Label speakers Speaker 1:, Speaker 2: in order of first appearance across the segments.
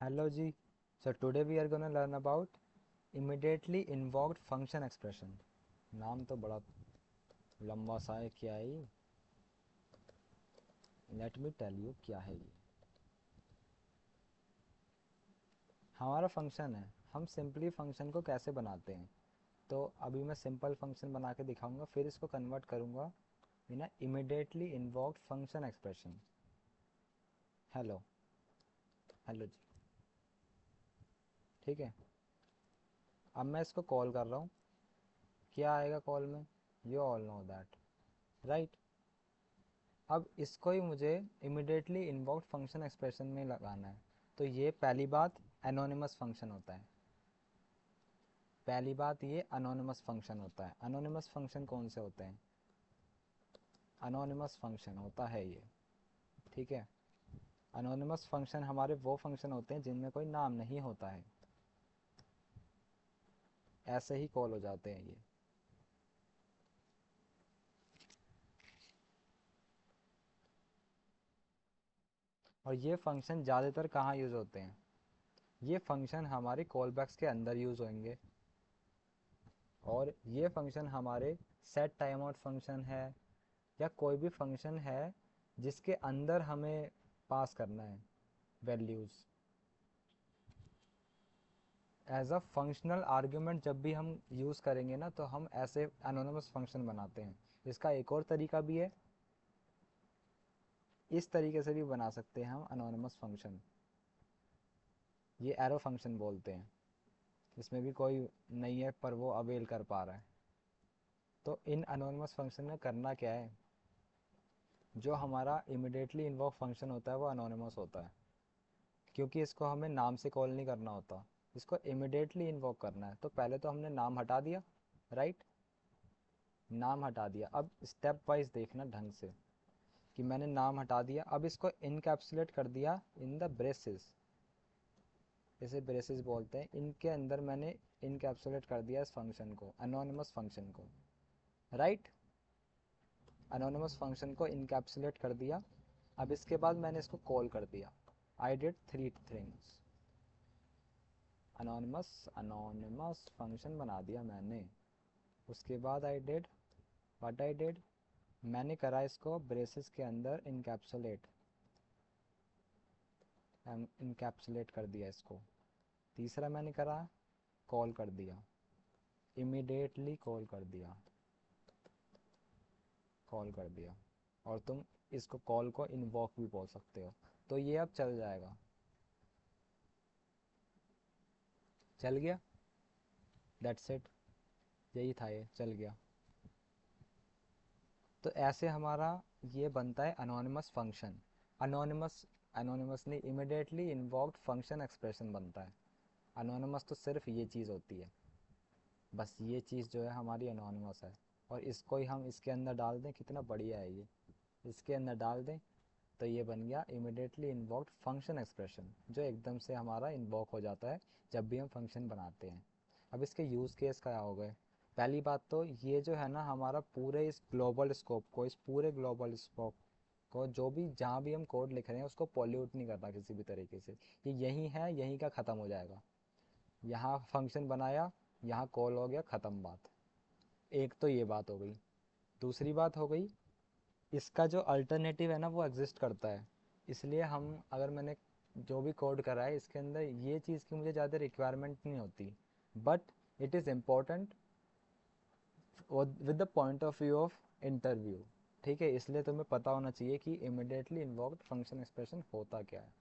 Speaker 1: Hello Ji. So today we are gonna learn about immediately invoked function expression. नाम तो बड़ा लंबा सा है, क्या है ये? लेट मी टेल यू क्या है ये। हमारा फंक्शन है, हम सिंपली फंक्शन को कैसे बनाते हैं। तो अभी मैं सिंपल फंक्शन बना के दिखाऊंगा, फिर इसको कन्वर्ट करूंगा in immediately invoked function expression. Hello, hello जी। ठीक है, अब मैं इसको कॉल कर रहा हूँ। क्या आएगा कॉल में? You all know that, right. अब इसको ही मुझे इमिडिएटली इन्वोक्ड फंक्शन एक्सप्रेशन में लगाना है। तो ये पहली बात एनोनिमस फंक्शन होता है। पहली बात ये अनोनिमस फंक्शन होता है। अनोनिमस फंक्शन कौन से होते हैं? अनोनिमस फंक्शन होता है ये, ठीक है। अनोनिमस फंक्शन हमारे वो फंक्शन होते हैं जिनमें कोई नाम नहीं होता है, ऐसे ही कॉल हो जाते हैं ये। और ये फंक्शन ज़्यादातर कहाँ यूज़ होते हैं? ये फंक्शन हमारे कॉल बैक्स के अंदर यूज़ होंगे। और ये फंक्शन हमारे सेट टाइम आउट फंक्शन है, या कोई भी फंक्शन है जिसके अंदर हमें पास करना है values as a functional argument. जब भी हम यूज़ करेंगे ना, तो हम ऐसे एनोनिमस फंक्शन बनाते हैं। इसका एक और तरीका भी है, इस तरीके से भी बना सकते हैं हम एनोनिमस फंक्शन। ये एरो फंक्शन बोलते हैं। इसमें भी कोई नहीं है, पर वो अवेल कर पा रहा है। तो इन एनोनिमस फंक्शन में करना क्या है? जो हमारा इमिडिएटली इन्वॉल्व फंक्शन होता है वो एनोनिमस होता है, क्योंकि इसको हमें नाम से कॉल नहीं करना होता। इसको इमिडिएटली इन्वोक करना है। तो पहले तो हमने नाम हटा दिया, राइट। नाम हटा दिया। अब स्टेप वाइज देखना ढंग से कि मैंने नाम हटा दिया। अब इसको इनकैप्सुलेट कर दिया इन द ब्रेसेस। इसे ब्रेसेस बोलते हैं। इनके अंदर मैंने इनकैप्सुलेट कर दिया इस फंक्शन को, अनोनिमस फंक्शन को, राइट। अनोनिमस फंक्शन को इनकैप्सुलेट कर दिया। अब इसके बाद मैंने इसको कॉल कर दिया। I did three things. Anonymous anonymous function बना दिया मैंने। उसके बाद I did what I did, मैंने करा इसको ब्रेसेस के अंदर इनकैप्सुलेट। इनकैप्सुलेट कर दिया इसको। तीसरा मैंने करा, कॉल कर दिया। इमीडिएटली कॉल कर दिया, कॉल कर दिया। और तुम इसको कॉल को इन्वॉक भी बोल सकते हो। तो ये अब चल जाएगा। चल गया, दैट्स इट। यही था, ये चल गया। तो ऐसे हमारा ये बनता है अनोनिमस फंक्शन। अनोनिमस अनोनिमस नहीं, इमिडिएटली इन्वॉक्ड फंक्शन एक्सप्रेशन बनता है। अनोनिमस तो सिर्फ ये चीज़ होती है, बस ये चीज़ जो है हमारी अनोनिमस है। और इसको ही हम इसके अंदर डाल दें, कितना बढ़िया है ये। इसके अंदर डाल दें तो ये बन गया इमिडिएटली इन्वॉक्ड फंक्शन एक्सप्रेशन, जो एकदम से हमारा इन्वॉक हो जाता है जब भी हम फंक्शन बनाते हैं। अब इसके यूज़ केस क्या हो गए? पहली बात तो ये जो है ना, हमारा पूरे इस ग्लोबल स्कोप को, इस पूरे ग्लोबल स्कोप को, जो भी जहाँ भी हम कोड लिख रहे हैं उसको पॉल्यूट नहीं करता किसी भी तरीके से। ये यहीं है, यहीं का ख़त्म हो जाएगा। यहाँ फंक्शन बनाया, यहाँ कॉल हो गया, ख़त्म बात। एक तो ये बात हो गई। दूसरी बात हो गई, इसका जो अल्टरनेटिव है ना वो एग्जिस्ट करता है। इसलिए हम, अगर मैंने जो भी कोड करा है इसके अंदर ये चीज़ की मुझे ज़्यादा रिक्वायरमेंट नहीं होती, but it is important with the point of view of interview. ठीक है, इसलिए तुम्हें पता होना चाहिए कि इमिडिएटली इन्वॉक्ड फंक्शन एक्सप्रेशन होता क्या है।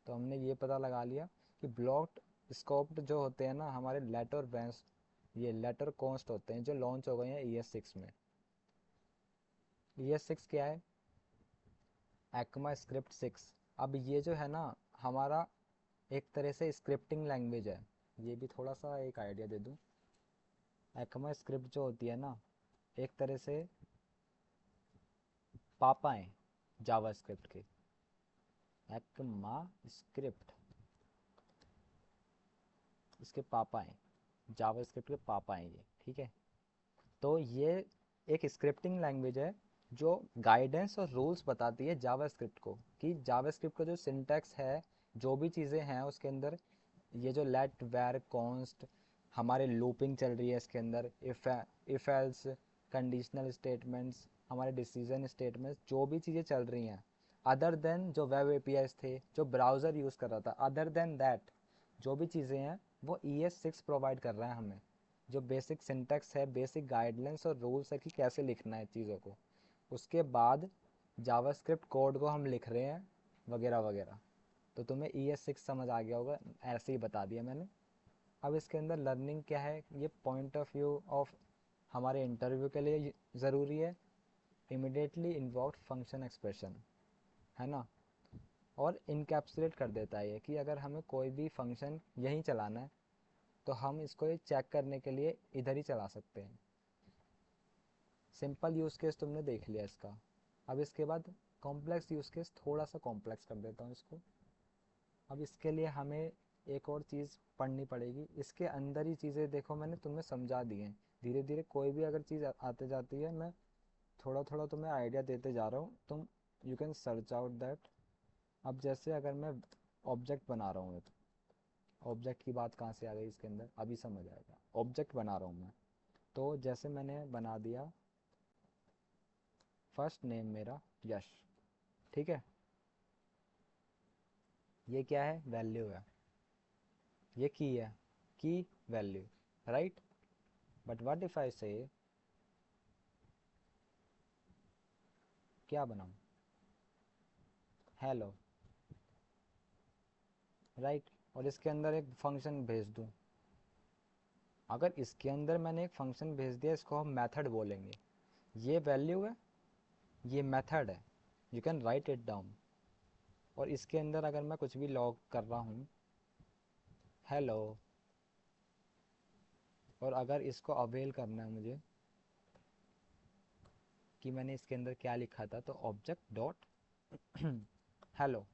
Speaker 1: तो हमने ये पता लगा लिया कि ब्लॉक्ड स्कोप्ड जो होते हैं ना हमारे लेटर बैंस, ये लेटर कॉन्स्ट होते हैं जो लॉन्च हो गए हैं ES6 में। ES6 क्या है? ECMA script 6। अब ये जो है ना हमारा एक तरह से स्क्रिप्टिंग लैंग्वेज है। ये भी थोड़ा सा एक आइडिया दे दूँ। एक्मा स्क्रिप्ट जो होती है ना, एक तरह से पापा हैं जावा स्क्रिप्ट के। एक्मा स्क्रिप्ट इसके पापा हैं, जावा स्क्रिप्ट के पापा हैं ये, ठीक है। तो ये एक स्क्रिप्टिंग लैंग्वेज है जो गाइडेंस और रूल्स बताती है जावा स्क्रिप्ट को, कि जावा स्क्रिप्ट का जो सिंटैक्स है जो भी चीज़ें हैं उसके अंदर, ये जो लेट वेर कॉन्स्ट, हमारे लूपिंग चल रही है इसके अंदर, इफ एल्स, कंडीशनल स्टेटमेंट्स, हमारे डिसीजन स्टेटमेंट्स, जो भी चीज़ें चल रही हैं अदर देन जो वेब एपीआईज थे जो ब्राउज़र यूज़ कर रहा था, अदर देन दैट जो भी चीज़ें हैं वो ES6 प्रोवाइड कर रहा है हमें। जो बेसिक सिंटेक्स है, बेसिक गाइडलाइंस और रूल्स है कि कैसे लिखना है चीज़ों को, उसके बाद जावास्क्रिप्ट कोड को हम लिख रहे हैं वगैरह वगैरह। तो तुम्हें ES6 समझ आ गया होगा, ऐसे ही बता दिया मैंने। अब इसके अंदर लर्निंग क्या है, ये पॉइंट ऑफ व्यू ऑफ हमारे इंटरव्यू के लिए ज़रूरी है। इमिडिएटली इन्वॉल्व फंक्शन एक्सप्रेशन, है ना। और इनकैप्सुलेट कर देता है ये कि अगर हमें कोई भी फंक्शन यहीं चलाना है तो हम इसको ये चेक करने के लिए इधर ही चला सकते हैं। सिंपल यूज़ केस तुमने देख लिया इसका। अब इसके बाद कॉम्प्लेक्स यूज़ केस, थोड़ा सा कॉम्प्लेक्स कर देता हूँ इसको। अब इसके लिए हमें एक और चीज़ पढ़नी पड़ेगी, इसके अंदर ही चीज़ें देखो मैंने तुम्हें समझा दी हैं। धीरे धीरे कोई भी अगर चीज़ आते जाती है, मैं थोड़ा थोड़ा तुम्हें आइडिया देते जा रहा हूँ, तुम you can search out that. अब जैसे अगर मैं ऑब्जेक्ट बना रहा हूँ, ऑब्जेक्ट की बात कहाँ से आ गई इसके अंदर, अभी समझ आएगा। ऑब्जेक्ट बना रहा हूँ मैं, तो जैसे मैंने बना दिया फर्स्ट नेम मेरा यश, ठीक है। ये क्या है, वैल्यू है, ये की है, की value, right. But what if I से क्या बनाऊं, हेलो, राइट। और इसके अंदर एक फंक्शन भेज दूं। अगर इसके अंदर मैंने एक फंक्शन भेज दिया, इसको हम मेथड बोलेंगे। ये वैल्यू है, ये मेथड है, you can write it down. और इसके अंदर अगर मैं कुछ भी लॉग कर रहा हूँ, हेलो, और अगर इसको अवेल करना है मुझे कि मैंने इसके अंदर क्या लिखा था, तो ऑब्जेक्ट डॉट हेलो,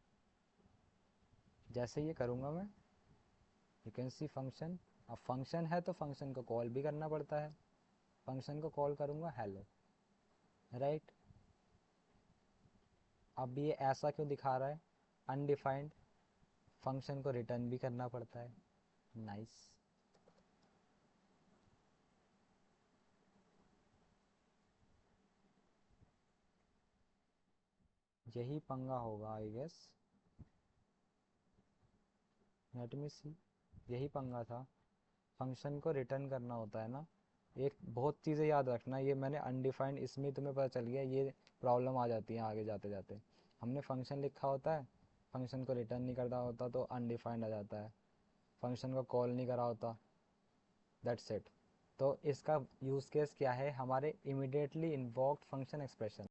Speaker 1: जैसे ये करूँगा मैं, यू कैन सी फंक्शन। अब फंक्शन है तो फंक्शन को कॉल भी करना पड़ता है, फंक्शन को कॉल करूँगा हेलो, राइट। अब ये ऐसा क्यों दिखा रहा है, अनडिफाइंड, फंक्शन को रिटर्न भी करना पड़ता है, नाइस। यही पंगा होगा आई गेस, लेट मी सी। यही पंगा था, फंक्शन को रिटर्न करना होता है ना। एक बहुत चीज़ें याद रखना, ये मैंने अनडिफाइंड, इसमें तुम्हें पता चल गया, ये प्रॉब्लम आ जाती है आगे जाते जाते। हमने फंक्शन लिखा होता है, फंक्शन को रिटर्न नहीं करना होता तो अनडिफाइंड आ जाता है, फंक्शन को कॉल नहीं करा होता, दैट्स इट। तो इसका यूज़ केस क्या है, हमारे इमिडिएटली इन्वोक्ड फंक्शन एक्सप्रेशन।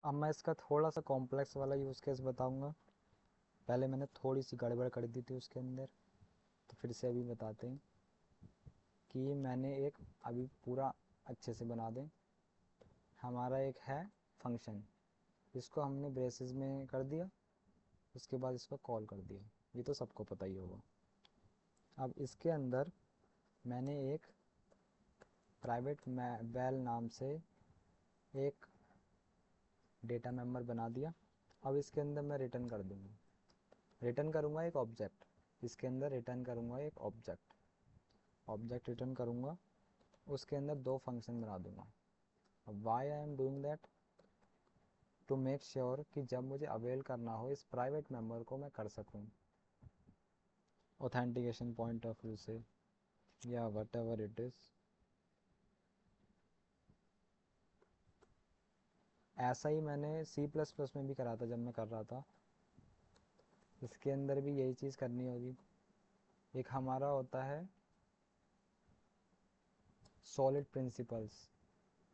Speaker 1: अब मैं इसका थोड़ा सा कॉम्प्लेक्स वाला यूज़ केस बताऊंगा। पहले मैंने थोड़ी सी गड़बड़ कर दी थी उसके अंदर, तो फिर से अभी बताते हैं कि मैंने एक, अभी पूरा अच्छे से बना दें। हमारा एक है फंक्शन, इसको हमने ब्रेसेस में कर दिया, उसके बाद इसको कॉल कर दिया, ये तो सबको पता ही होगा। अब इसके अंदर मैंने एक प्राइवेट वेल नाम से एक डेटा मेंबर बना दिया। अब इसके अंदर मैं रिटर्न कर दूंगा, रिटर्न करूंगा एक ऑब्जेक्ट, इसके अंदर रिटर्न करूंगा एक ऑब्जेक्ट, ऑब्जेक्ट रिटर्न करूंगा, उसके अंदर दो फंक्शन बना दूंगा। अब why I am doing that, to make sure कि जब मुझे अवेल करना हो इस प्राइवेट मेंबर को मैं कर सकूं, ऑथेंटिकेशन पॉइंट ऑफ व्यू से, या वट एवर इट इज़। ऐसा ही मैंने C++ में भी करा था जब मैं कर रहा था, इसके अंदर भी यही चीज़ करनी होगी। एक हमारा होता है सॉलिड प्रिंसिपल्स,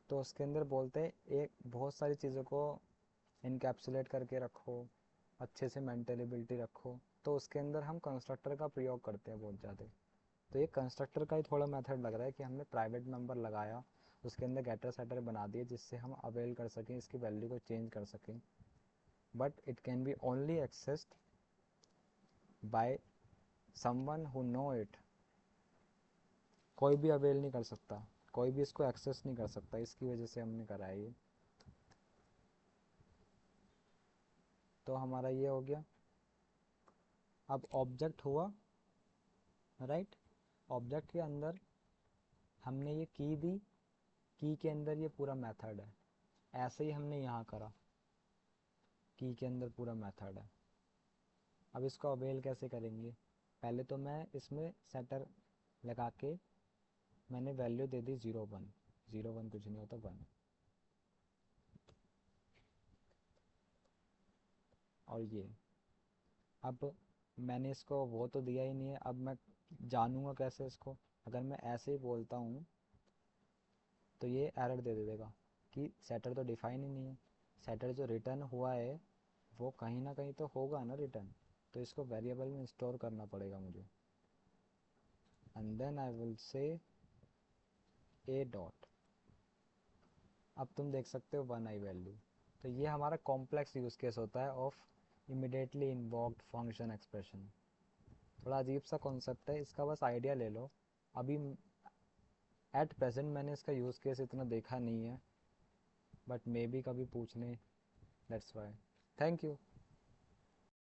Speaker 1: तो उसके अंदर बोलते हैं एक बहुत सारी चीज़ों को इनकैप्सुलेट करके रखो, अच्छे से मेंटेनेबिलिटी रखो, तो उसके अंदर हम कंस्ट्रक्टर का प्रयोग करते हैं बहुत ज़्यादा। तो ये कंस्ट्रक्टर का ही थोड़ा मेथड लग रहा है कि हमने प्राइवेट मेंबर लगाया, उसके अंदर गेटर सेटर बना दिए जिससे हम अवेल कर सकें, इसकी वैल्यू को चेंज कर सकें, but it can be only accessed by someone who know it. कोई भी अवेल नहीं कर सकता, कोई भी इसको एक्सेस नहीं कर सकता, इसकी वजह से हमने करा है ये। तो हमारा ये हो गया। अब ऑब्जेक्ट हुआ, राइट। ऑब्जेक्ट के अंदर हमने ये की दी, की के अंदर ये पूरा मेथड है। ऐसे ही हमने यहाँ करा, की के अंदर पूरा मेथड है। अब इसको अवेल कैसे करेंगे? पहले तो मैं इसमें सेटर लगा के मैंने वैल्यू दे दी 0 1। 0 1 कुछ नहीं होता, 1। और ये अब मैंने इसको वो तो दिया ही नहीं है, अब मैं जानूंगा कैसे इसको? अगर मैं ऐसे ही बोलता हूँ तो ये एरर दे देगा कि सेटर तो डिफाइन ही नहीं है। सेटर जो रिटर्न हुआ है वो कहीं ना कहीं तो होगा ना रिटर्न, तो इसको वेरिएबल में स्टोर करना पड़ेगा मुझे। And then I will say A dot. अब तुम देख सकते हो 1 आई वैल्यू। तो ये हमारा कॉम्प्लेक्स यूज केस होता है ऑफ इमिडिएटली इन्वॉक्ड फंक्शन एक्सप्रेशन। थोड़ा अजीब सा कॉन्सेप्ट है, इसका बस आइडिया ले लो। अभी एट प्रेजेंट मैंने इसका यूज़ केस इतना देखा नहीं है, बट मे बी कभी पूछ लें, दैट्स वाई। Thank you.